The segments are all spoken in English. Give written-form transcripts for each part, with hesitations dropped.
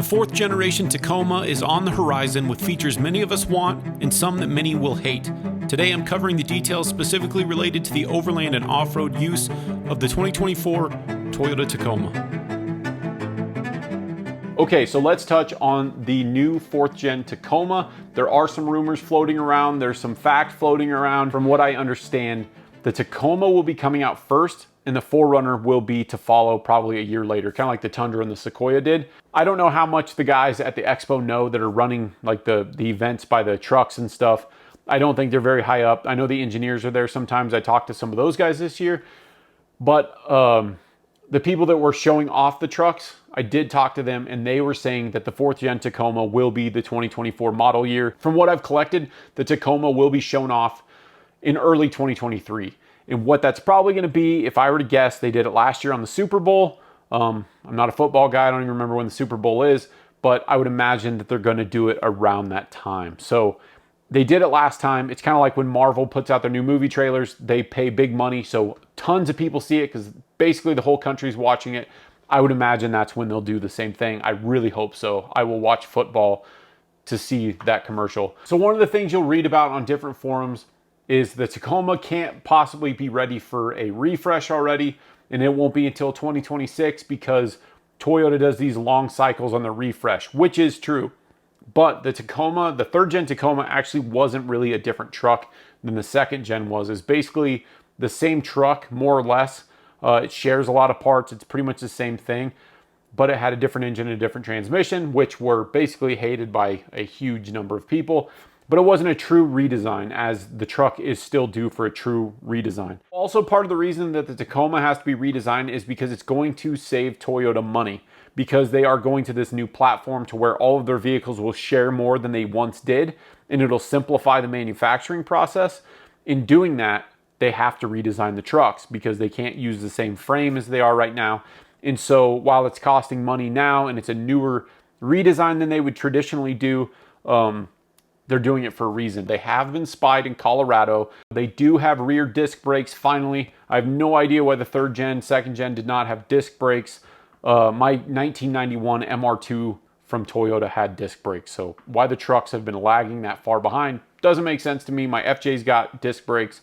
The fourth generation Tacoma is on the horizon with features many of us want and some that many will hate. Today I'm covering the details specifically related to the overland and off-road use of the 2024 Toyota Tacoma. Okay, so let's touch on the new 4th gen Tacoma. There are some rumors floating around, there's some fact floating around. From what I understand, the Tacoma will be coming out first and the 4Runner will be to follow probably a year later, kind of like the Tundra and the Sequoia did. I don't know how much the guys at the expo know that are running like the events by the trucks and stuff. I don't think they're very high up. I know the engineers are there sometimes. I talked to some of those guys this year, but the people that were showing off the trucks, I did talk to them and they were saying that the 4th gen Tacoma will be the 2024 model year. From what I've collected, the Tacoma will be shown off in early 2023. And what that's probably going to be, if I were to guess, they did it last year on the Super Bowl. I'm not a football guy. I don't even remember when the Super Bowl is, but I would imagine that they're going to do it around that time. So they did it last time. It's kind of like when Marvel puts out their new movie trailers, they pay big money. So tons of people see it because basically the whole country's watching it. I would imagine that's when they'll do the same thing. I really hope so. I will watch football to see that commercial. So one of the things you'll read about on different forums is the Tacoma can't possibly be ready for a refresh already, and it won't be until 2026 because Toyota does these long cycles on the refresh, which is true. But the Tacoma, the 3rd gen Tacoma actually wasn't really a different truck than the 2nd gen was. It's basically the same truck, more or less. It shares a lot of parts. It's pretty much the same thing, but it had a different engine and a different transmission, which were basically hated by a huge number of people. But it wasn't a true redesign, as the truck is still due for a true redesign. Also, part of the reason that the Tacoma has to be redesigned is because it's going to save Toyota money, because they are going to this new platform to where all of their vehicles will share more than they once did, and it'll simplify the manufacturing process. In doing that, they have to redesign the trucks because they can't use the same frame as they are right now. And so while it's costing money now and it's a newer redesign than they would traditionally do, they're doing it for a reason. They have been spied in Colorado. They do have rear disc brakes finally. I have no idea why the 3rd gen, 2nd gen did not have disc brakes. My 1991 MR2 from Toyota had disc brakes. So why the trucks have been lagging that far behind doesn't make sense to me. My FJ's got disc brakes.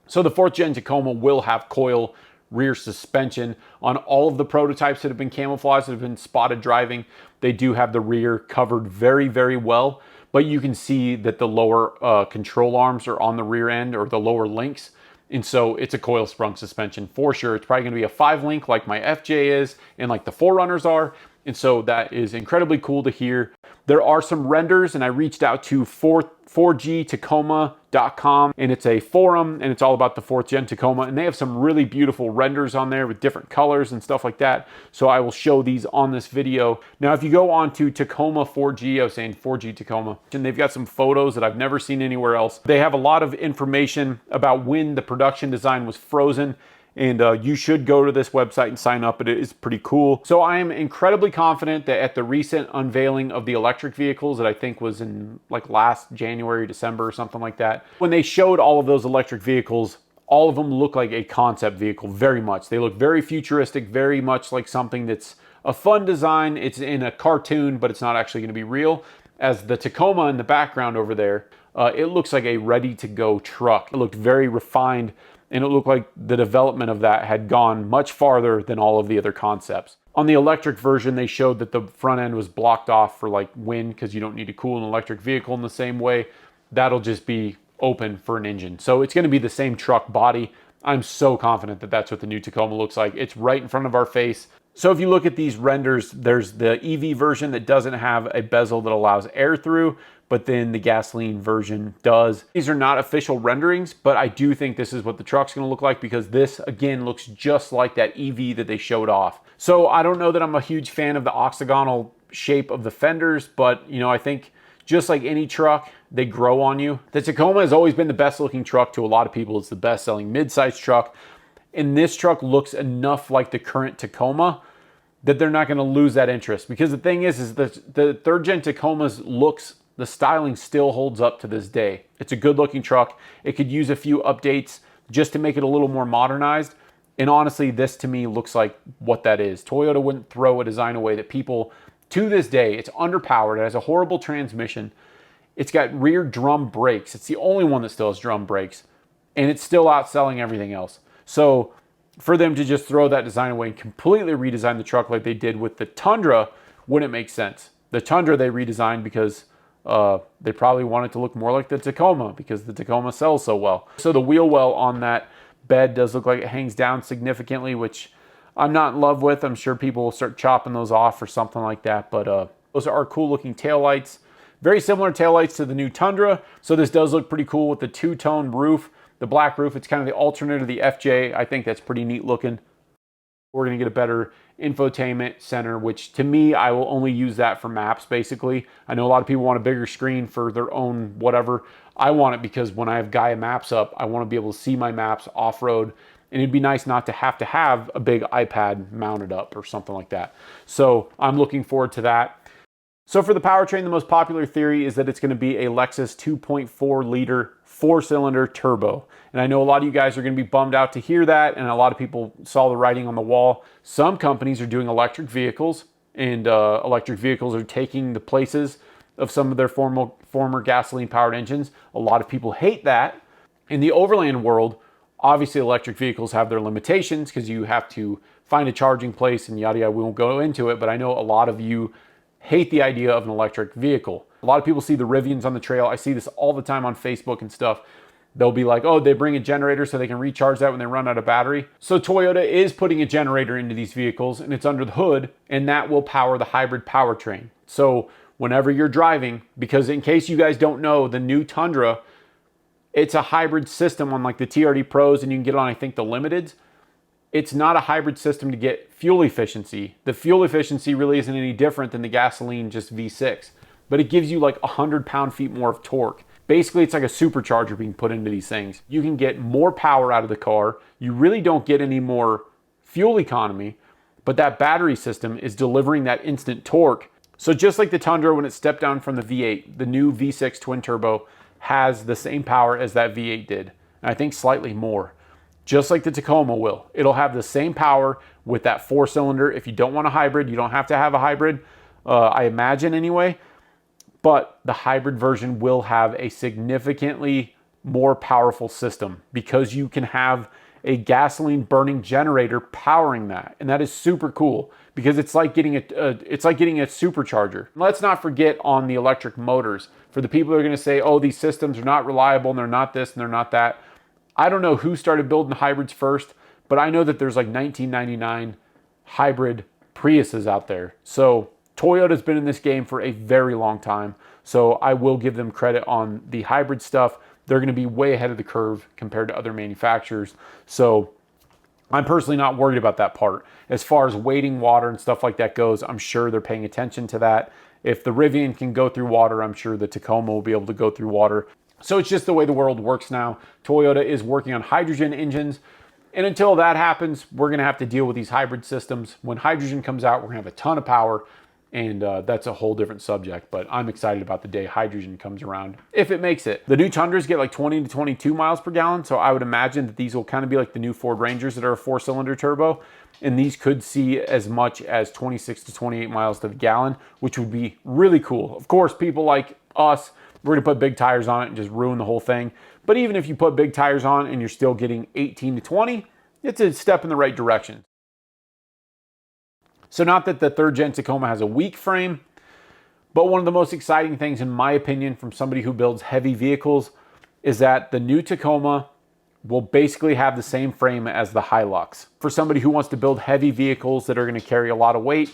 So the 4th gen Tacoma will have coil rear suspension. On all of the prototypes that have been camouflaged, that have been spotted driving, they do have the rear covered very, very well. But you can see that the lower control arms are on the rear end, or the lower links. And so it's a coil sprung suspension for sure. It's probably gonna be a 5-link like my FJ is and like the 4Runners are. And so that is incredibly cool to hear. There are some renders, and I reached out to 4gtacoma.com, and it's a forum, and it's all about the 4th gen Tacoma, and they have some really beautiful renders on there with different colors and stuff like that. So I will show these on this video. Now, if you go on to Tacoma 4G, I was saying 4G Tacoma, and they've got some photos that I've never seen anywhere else. They have a lot of information about when the production design was frozen, and you should go to this website and sign up. It is pretty cool. So I am incredibly confident that at the recent unveiling of the electric vehicles that I think was in like last January, December or something like that, when they showed all of those electric vehicles, all of them look like a concept vehicle very much. They look very futuristic, very much like something that's a fun design. It's in a cartoon, but it's not actually going to be real. As the Tacoma in the background over there, it looks like a ready-to-go truck. It looked very refined, and it looked like the development of that had gone much farther than all of the other concepts. On the electric version, they showed that the front end was blocked off for like wind, because you don't need to cool an electric vehicle in the same way. That'll just be open for an engine. So it's going to be the same truck body. I'm so confident that that's what the new Tacoma looks like. It's right in front of our face. So if you look at these renders, there's the EV version that doesn't have a bezel that allows air through, but then the gasoline version does. These are not official renderings, but I do think this is what the truck's gonna look like, because this, again, looks just like that EV that they showed off. So I don't know that I'm a huge fan of the octagonal shape of the fenders, but you know, I think just like any truck, they grow on you. The Tacoma has always been the best looking truck to a lot of people. It's the best selling mid-size truck. And this truck looks enough like the current Tacoma that they're not gonna lose that interest. Because the thing is the 3rd gen Tacoma's looks, the styling still holds up to this day. It's a good looking truck. It could use a few updates just to make it a little more modernized. And honestly, this to me looks like what that is. Toyota wouldn't throw a design away that people To this day, it's underpowered. It has a horrible transmission. It's got rear drum brakes. It's the only one that still has drum brakes. And it's still outselling everything else. So for them to just throw that design away and completely redesign the truck like they did with the Tundra wouldn't make sense. The Tundra they redesigned because they probably want it to look more like the Tacoma because the Tacoma sells so well. So the wheel well on that bed does look like it hangs down significantly, which I'm not in love with. I'm sure people will start chopping those off or something like that. But those are cool looking taillights. Very similar taillights to the new Tundra. So this does look pretty cool with the two-tone roof. The black roof, it's kind of the alternate of the FJ. I think that's pretty neat looking. We're going to get a better infotainment center, which to me, I will only use that for maps, basically. I know a lot of people want a bigger screen for their own whatever. I want it because when I have Gaia Maps up, I want to be able to see my maps off-road. And it'd be nice not to have a big iPad mounted up or something like that. So I'm looking forward to that. So for the powertrain, the most popular theory is that it's going to be a Lexus 2.4 liter 4-cylinder turbo. And I know a lot of you guys are going to be bummed out to hear that, and a lot of people saw the writing on the wall. Some companies are doing electric vehicles, and electric vehicles are taking the places of some of their former gasoline-powered engines. A lot of people hate that. In the Overland world, obviously electric vehicles have their limitations because you have to find a charging place and yada yada. We won't go into it, but I know a lot of you hate the idea of an electric vehicle. A lot of people see the Rivians on the trail. I see this all the time on Facebook and stuff. They'll be like, oh, they bring a generator so they can recharge that when they run out of battery. So Toyota is putting a generator into these vehicles, and it's under the hood, and that will power the hybrid powertrain. So whenever you're driving, because in case you guys don't know, the new Tundra, it's a hybrid system on like the TRD Pros, and you can get on, I think, the Limiteds. It's not a hybrid system to get fuel efficiency. The fuel efficiency really isn't any different than the gasoline, just V6. But it gives you like 100 pound-feet more of torque. Basically, it's like a supercharger being put into these things. You can get more power out of the car. You really don't get any more fuel economy, but that battery system is delivering that instant torque. So just like the Tundra, when it stepped down from the V8, the new V6 twin turbo has the same power as that V8 did, and I think slightly more. Just like the Tacoma will. It'll have the same power with that 4-cylinder. If you don't want a hybrid, you don't have to have a hybrid, I imagine anyway. But the hybrid version will have a significantly more powerful system because you can have a gasoline burning generator powering that. And that is super cool because it's like getting a supercharger. Let's not forget on the electric motors. For the people that are going to say, oh, these systems are not reliable and they're not this and they're not that. I don't know who started building hybrids first, but I know that there's like 1999 hybrid Priuses out there. So Toyota's been in this game for a very long time, so I will give them credit on the hybrid stuff. They're going to be way ahead of the curve compared to other manufacturers, so I'm personally not worried about that part. As far as wading water and stuff like that goes, I'm sure they're paying attention to that. If the Rivian can go through water, I'm sure the Tacoma will be able to go through water. So it's just the way the world works now. Toyota is working on hydrogen engines. And until that happens, we're going to have to deal with these hybrid systems. When hydrogen comes out, we're going to have a ton of power. And that's a whole different subject, but I'm excited about the day hydrogen comes around, if it makes it. The new Tundras get like 20 to 22 miles per gallon, so I would imagine that these will kind of be like the new Ford Rangers that are a 4-cylinder turbo, and these could see as much as 26 to 28 miles to the gallon, which would be really cool. Of course, people like us, we're gonna put big tires on it and just ruin the whole thing, but even if you put big tires on and you're still getting 18 to 20, it's a step in the right direction. So not that the 3rd gen Tacoma has a weak frame, but one of the most exciting things, in my opinion, from somebody who builds heavy vehicles, is that the new Tacoma will basically have the same frame as the Hilux. For somebody who wants to build heavy vehicles that are going to carry a lot of weight,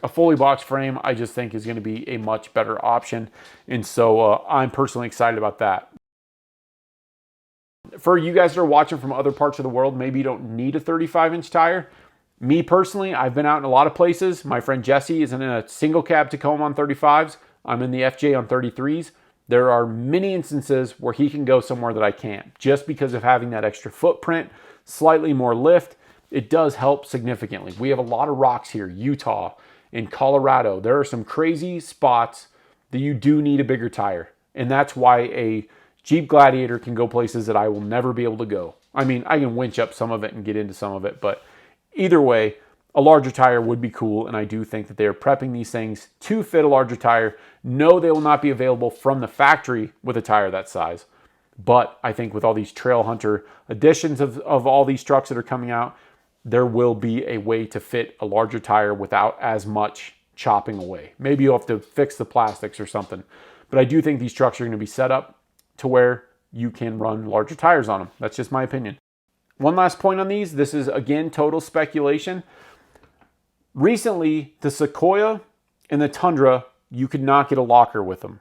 a fully boxed frame, I just think is going to be a much better option. And so I'm personally excited about that. For you guys that are watching from other parts of the world, maybe you don't need a 35-inch tire. Me personally, I've been out in a lot of places. My friend Jesse is in a single cab Tacoma on 35s. I'm in the FJ on 33s. There are many instances where he can go somewhere that I can't. Just because of having that extra footprint, slightly more lift, it does help significantly. We have a lot of rocks here, Utah, in Colorado. There are some crazy spots that you do need a bigger tire. And that's why a Jeep Gladiator can go places that I will never be able to go. I mean, I can winch up some of it and get into some of it, but either way, a larger tire would be cool, and I do think that they are prepping these things to fit a larger tire. No, they will not be available from the factory with a tire that size. But I think with all these Trail Hunter editions of all these trucks that are coming out, there will be a way to fit a larger tire without as much chopping away. Maybe you'll have to fix the plastics or something. But I do think these trucks are going to be set up to where you can run larger tires on them. That's just my opinion. One last point on these. This is, again, total speculation. Recently, the Sequoia and the Tundra, you could not get a locker with them.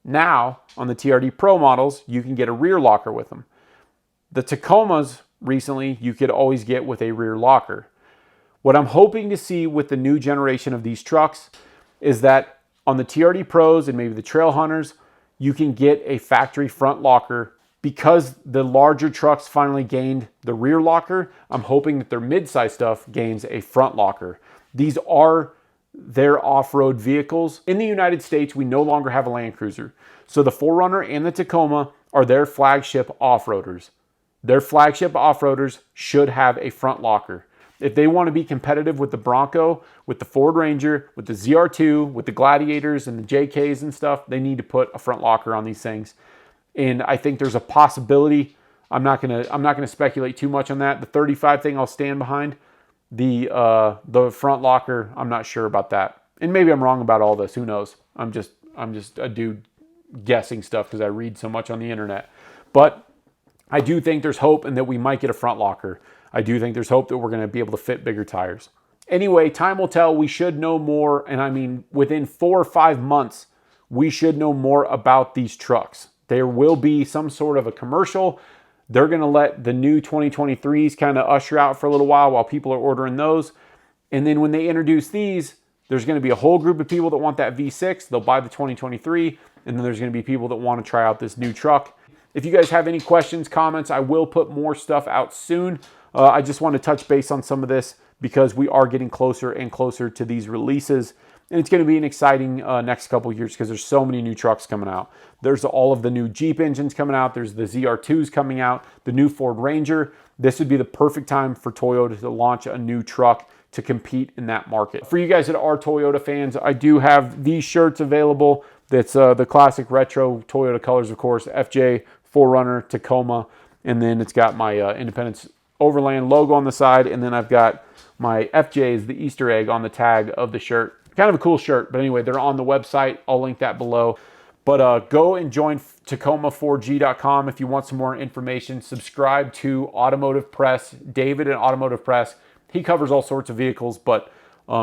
Now, on the TRD Pro models, you can get a rear locker with them. The Tacomas, recently, you could always get with a rear locker. What I'm hoping to see with the new generation of these trucks is that on the TRD Pros and maybe the Trail Hunters, you can get a factory front locker. Because the larger trucks finally gained the rear locker, I'm hoping that their mid-size stuff gains a front locker. These are their off-road vehicles. In the United States, we no longer have a Land Cruiser. So the 4Runner and the Tacoma are their flagship off-roaders. Their flagship off-roaders should have a front locker. If they want to be competitive with the Bronco, with the Ford Ranger, with the ZR2, with the Gladiators and the JKs and stuff, they need to put a front locker on these things. And I think there's a possibility. I'm not gonna speculate too much on that. The 35 thing I'll stand behind. The front locker, I'm not sure about that. And maybe I'm wrong about all this. Who knows? I'm just a dude guessing stuff because I read so much on the internet. But I do think there's hope and that we might get a front locker. I do think there's hope that we're going to be able to fit bigger tires. Anyway, time will tell. We should know more. And I mean, within 4 or 5 months, we should know more about these trucks. There will be some sort of a commercial. They're going to let the new 2023s kind of usher out for a little while people are ordering those. And then when they introduce these, there's going to be a whole group of people that want that V6. They'll buy the 2023. And then there's going to be people that want to try out this new truck. If you guys have any questions, comments, I will put more stuff out soon. I just want to touch base on some of this because we are getting closer and closer to these releases. And it's going to be an exciting next couple years because there's so many new trucks coming out. There's all of the new Jeep engines coming out. There's the ZR2s coming out, the new Ford Ranger. This would be the perfect time for Toyota to launch a new truck to compete in that market. For you guys that are Toyota fans, I do have these shirts available. That's the classic retro Toyota colors, of course, FJ, 4Runner, Tacoma, and then it's got my Independence Overland logo on the side, and then I've got my FJ's, the Easter egg on the tag of the shirt. Kind of a cool shirt, but anyway, they're on the website. I'll link that below. But go and join Tacoma4G.com if you want some more information. Subscribe to Automotive Press, David at Automotive Press. He covers all sorts of vehicles, but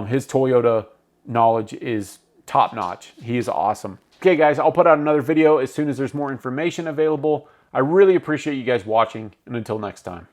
his Toyota knowledge is top-notch. He is awesome. Okay, guys, I'll put out another video as soon as there's more information available. I really appreciate you guys watching, and until next time.